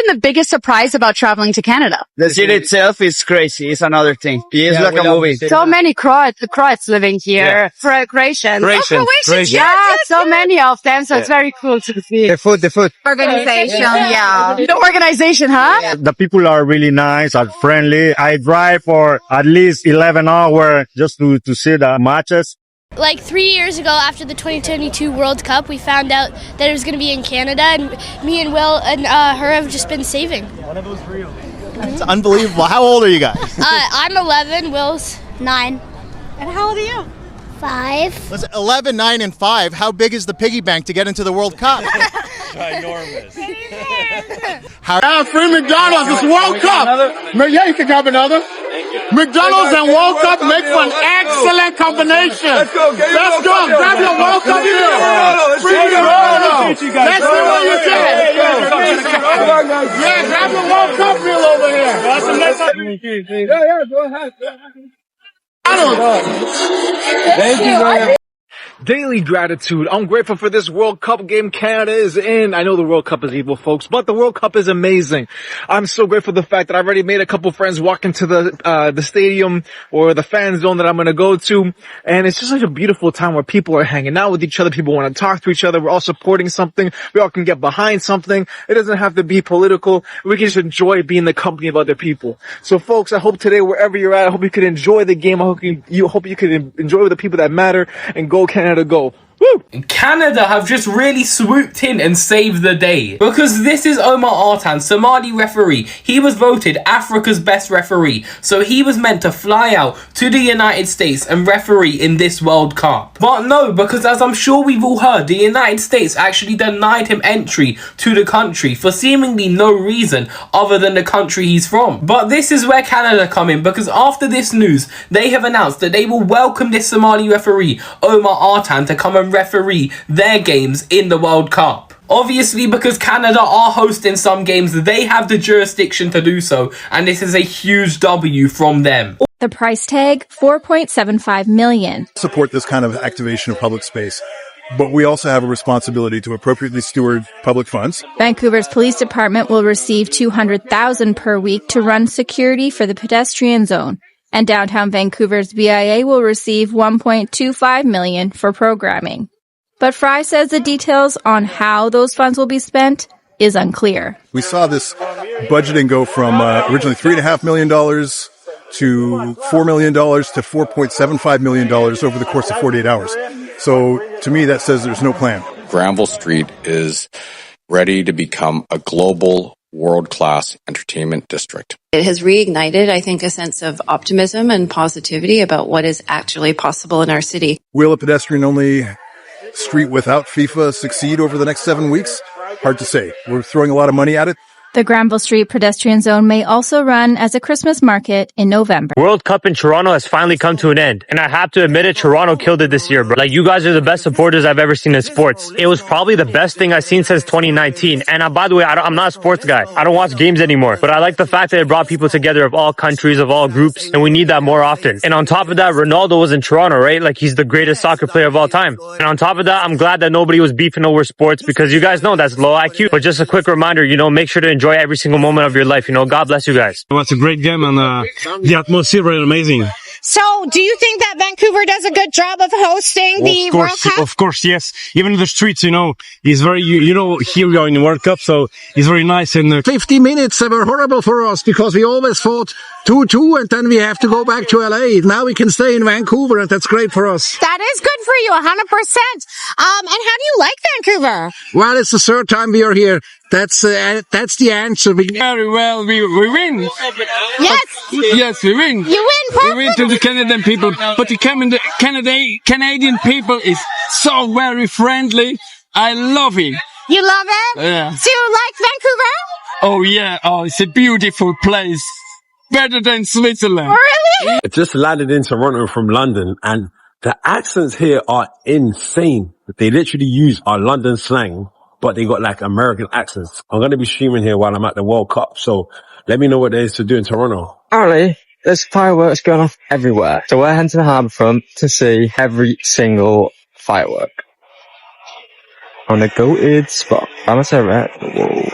The biggest surprise about traveling to Canada? The city itself is crazy. It's another thing. It's like a movie. So many Croats living here. Yeah. Croatians. Croatians. Yeah, so many of them. So it's very cool to see. The food. Organization, yeah. The organization, huh? Yeah. The people are really nice, are friendly. I drive for at least 11 hours just to see the matches. Like 3 years ago, after the 2022 World Cup, we found out that it was going to be in Canada, and me and Will and her have just been saving. One of those real. It's unbelievable. How old are you guys? I'm 11, Will's 9. And how old are you? 5. Listen, 11, 9, and 5. How big is the piggy bank to get into the World Cup? Ginormous. Free McDonald's. It's World Cup. Yeah, you can have another. McDonald's and World Cup make for an excellent combination. Let's go. Grab your World Cup meal. Let's see what you say. Yeah, grab your World Cup meal over here. Yeah, go ahead. Thank you. Daily gratitude. I'm grateful for this World Cup game. Canada is in. I know the World Cup is evil, folks, but the World Cup is amazing. I'm so grateful for the fact that I've already made a couple friends walk into the stadium or the fan zone that I'm going to go to. And it's just such a beautiful time where people are hanging out with each other. People want to talk to each other. We're all supporting something. We all can get behind something. It doesn't have to be political. We can just enjoy being the company of other people. So folks, I hope today, wherever you're at, I hope you could enjoy the game. I hope you could enjoy the people that matter and go Canada. Go. Woo! Canada have just really swooped in and saved the day. Because this is Omar Artan, Somali referee. He was voted Africa's best referee. So he was meant to fly out to the United States and referee in this World Cup. But no, because as I'm sure we've all heard, the United States actually denied him entry to the country for seemingly no reason other than the country he's from. But this is where Canada come in, because after this news, they have announced that they will welcome this Somali referee, Omar Artan, to come and referee their games in the World Cup. Obviously, because Canada are hosting some games, they have the jurisdiction to do so, and this is a huge W from them. The price tag, $4.75 million. Support this kind of activation of public space, but we also have a responsibility to appropriately steward public funds. Vancouver's police department will receive $200,000 per week to run security for the pedestrian zone. And downtown Vancouver's BIA will receive $1.25 million for programming. But Fry says the details on how those funds will be spent is unclear. We saw this budgeting go from originally $3.5 million to $4 million to $4.75 million over the course of 48 hours. So to me, that says there's no plan. Granville Street is ready to become a global world-class entertainment district. It has reignited, I think, a sense of optimism and positivity about what is actually possible in our city. Will a pedestrian-only street without FIFA succeed over the next 7 weeks? Hard to say. We're throwing a lot of money at it. The Granville Street pedestrian zone may also run as a Christmas market in November. World Cup in Toronto has finally come to an end. And I have to admit it, Toronto killed it this year, bro. Like, you guys are the best supporters I've ever seen in sports. It was probably the best thing I've seen since 2019. And by the way, I'm not a sports guy. I don't watch games anymore. But I like the fact that it brought people together of all countries, of all groups. And we need that more often. And on top of that, Ronaldo was in Toronto, right? Like, he's the greatest soccer player of all time. And on top of that, I'm glad that nobody was beefing over sports, because you guys know that's low IQ. But just a quick reminder, make sure to enjoy every single moment of your life. God bless you guys. It was a great game, and the atmosphere is amazing. So, do you think that Vancouver does a good job of hosting the World Cup? Of course, yes. Even the streets, is very, here we are in the World Cup, so it's very nice. And 50 minutes were horrible for us because we always fought 2-2, and then we have to go back to LA. Now we can stay in Vancouver, and that's great for us. That is good for you, 100%. And how do you like Vancouver? Well, it's the third time we are here. That's the answer. Very well. We win. Yes. Yes, we win. You win. Perfect. We win to the Canadian people, but the Canadian people is so very friendly. I love it. You love it? Yeah. Do you like Vancouver? Oh yeah, oh, it's a beautiful place. Better than Switzerland. Really? I just landed in Toronto from London, and the accents here are insane. They literally use our London slang, but they got like American accents. I'm going to be streaming here while I'm at the World Cup, so let me know what there is to do in Toronto. Apparently, there's fireworks going off everywhere. So we're heading to the harbour front to see every single firework. On a goated spot. I'm right.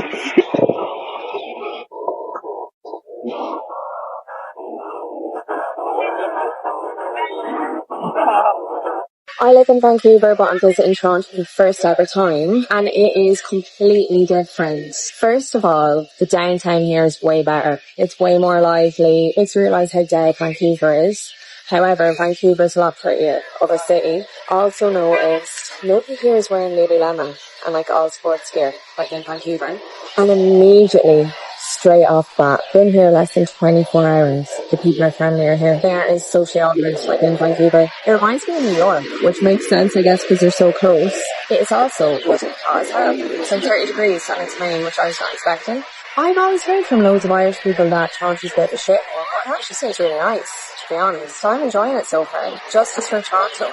I live in Vancouver, but I'm visiting Toronto for the first ever time, and it is completely different. First of all, the downtown here is way better. It's way more lively. It's realised how dead Vancouver is. However, Vancouver is a lot prettier of a city. Also noticed, nobody here is wearing Lululemon and like all sports gear, like in Vancouver. And immediately, straight off bat, been here less than 24 hours. The people are friendlier here. There is socially awkward, like in Vancouver. It reminds me of New York, which makes sense, I guess, because they're so close. It is also hot as hell. It's like 30 degrees and it's raining, which I was not expecting. I've always heard from loads of Irish people that Toronto's a bit of a shit. Well, it actually seems really nice, to be honest. So I'm enjoying it so far. Justice for Toronto.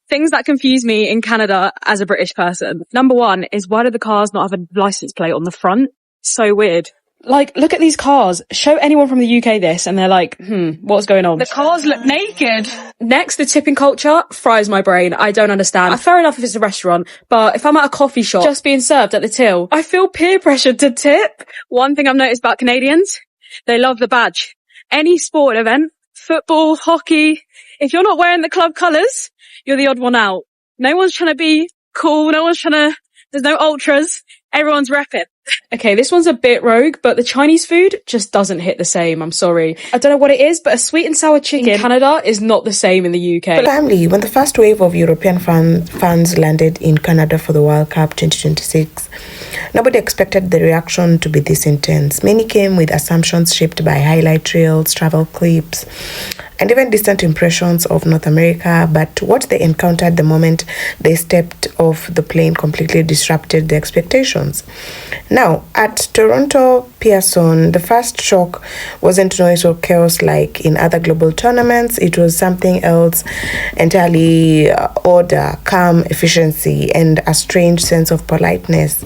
Things that confuse me in Canada as a British person. Number one is, why do the cars not have a license plate on the front? So weird. Like, look at these cars. Show anyone from the UK this and they're like, what's going on? The cars look naked. Next, the tipping culture fries my brain. I don't understand. Fair enough if it's a restaurant, but if I'm at a coffee shop just being served at the till, I feel peer pressured to tip. One thing I've noticed about Canadians, they love the badge. Any sport event, football, hockey, if you're not wearing the club colours, you're the odd one out. No one's trying to be cool. There's no ultras. Everyone's repping. Okay, this one's a bit rogue, but the Chinese food just doesn't hit the same. I'm sorry. I don't know what it is, but a sweet and sour chicken in Canada is not the same in the UK. Family, when the first wave of European fans landed in Canada for the World Cup 2026, nobody expected the reaction to be this intense. Many came with assumptions shaped by highlight reels, travel clips, and even distant impressions of North America, but what they encountered the moment they stepped off the plane completely disrupted their expectations. Now, at Toronto Pearson, the first shock wasn't noise or chaos like in other global tournaments. It was something else entirely: order, calm, efficiency, and a strange sense of politeness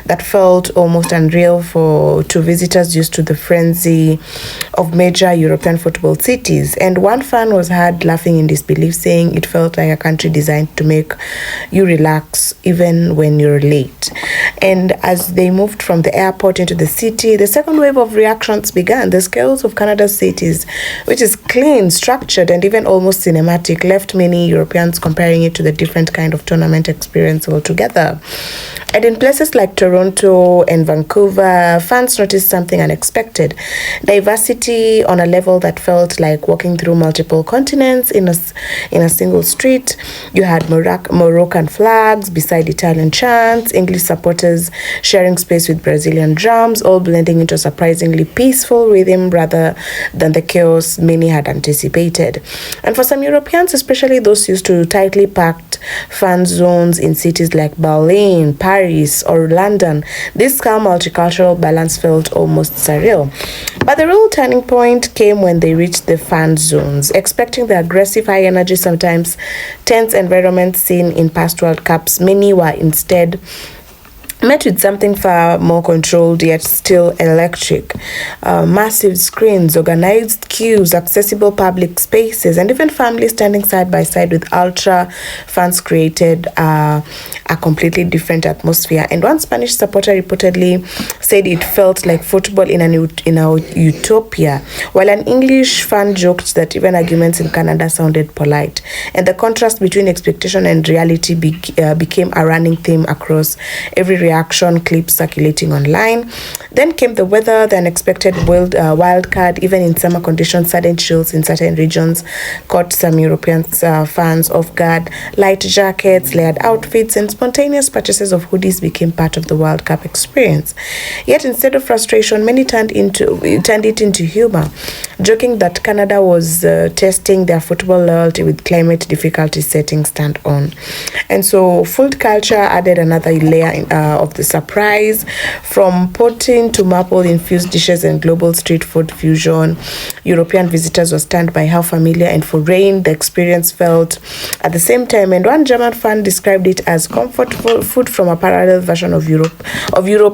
that felt almost unreal to visitors used to the frenzy of major European football cities. And one fan was heard laughing in disbelief, saying it felt like a country designed to make you relax even when you're late. And as they moved from the airport into the city, the second wave of reactions began. The scales of Canada's cities, which is clean, structured, and even almost cinematic, left many Europeans comparing it to the different kind of tournament experience altogether. And in places like Toronto and Vancouver, fans noticed something unexpected: diversity on a level that felt like walking through multiple continents in a single street. You had Moroccan flags beside Italian chants, English supporters sharing space with Brazilian drums, all blending into a surprisingly peaceful rhythm rather than the chaos many had anticipated. And for some Europeans, especially those used to tightly packed fan zones in cities like Berlin, Paris, or London, this calm multicultural balance felt almost surreal. But the real turning point came when they reached the fan zones. Expecting the aggressive, high energy, sometimes tense environment seen in past World Cups, many were instead met with something far more controlled yet still electric. Massive screens, organized queues, accessible public spaces, and even families standing side by side with ultra fans created a completely different atmosphere. And one Spanish supporter reportedly said it felt like football in a utopia, while an English fan joked that even arguments in Canada sounded polite. And the contrast between expectation and reality became a running theme across every reaction clip circulating online. Then came the weather, the unexpected wild card. Even in summer conditions, sudden chills in certain regions caught some European fans off guard. Light jackets, layered outfits, and spontaneous purchases of hoodies became part of the World Cup experience. Yet instead of frustration, many turned it into humor. joking that Canada was testing their football loyalty with climate difficulty setting stand on. And so food culture added another layer of the surprise, from poutine to maple-infused dishes and global street food fusion. European visitors were stunned by how familiar and foreign the experience felt at the same time. And one German fan described it as comfort food from a parallel version of Europe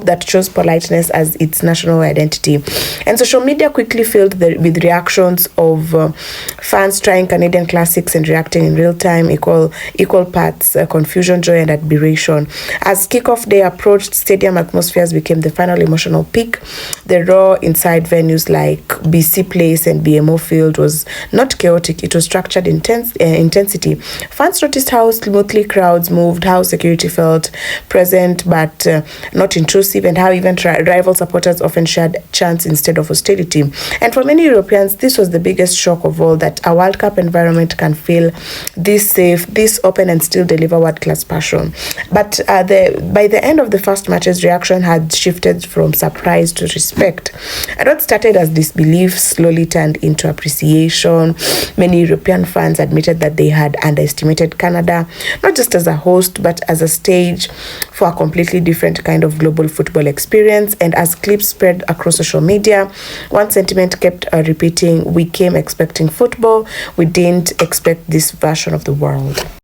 that chose politeness as its national identity. And social media quickly filled with reactions of fans trying Canadian classics and reacting in real time, equal parts confusion, joy, and admiration. As kickoff day approached, stadium atmospheres became the final emotional peak. The raw inside venues like BC Place and BMO Field was not chaotic, it was structured intensity. Fans noticed how smoothly crowds moved, how security felt present but not intrusive, and how even rival supporters often shared chants instead of hostility. And for many Europeans, this was the biggest shock of all, that a World Cup environment can feel this safe, this open, and still deliver world-class passion. But by the end of the first matches, reaction had shifted from surprise to respect. And what started as disbelief slowly turned into appreciation. Many European fans admitted that they had underestimated Canada, not just as a host, but as a stage for a completely different kind of global football experience. And as clips spread across social media, one sentiment kept repeating: we came expecting football, we didn't expect this version of the world.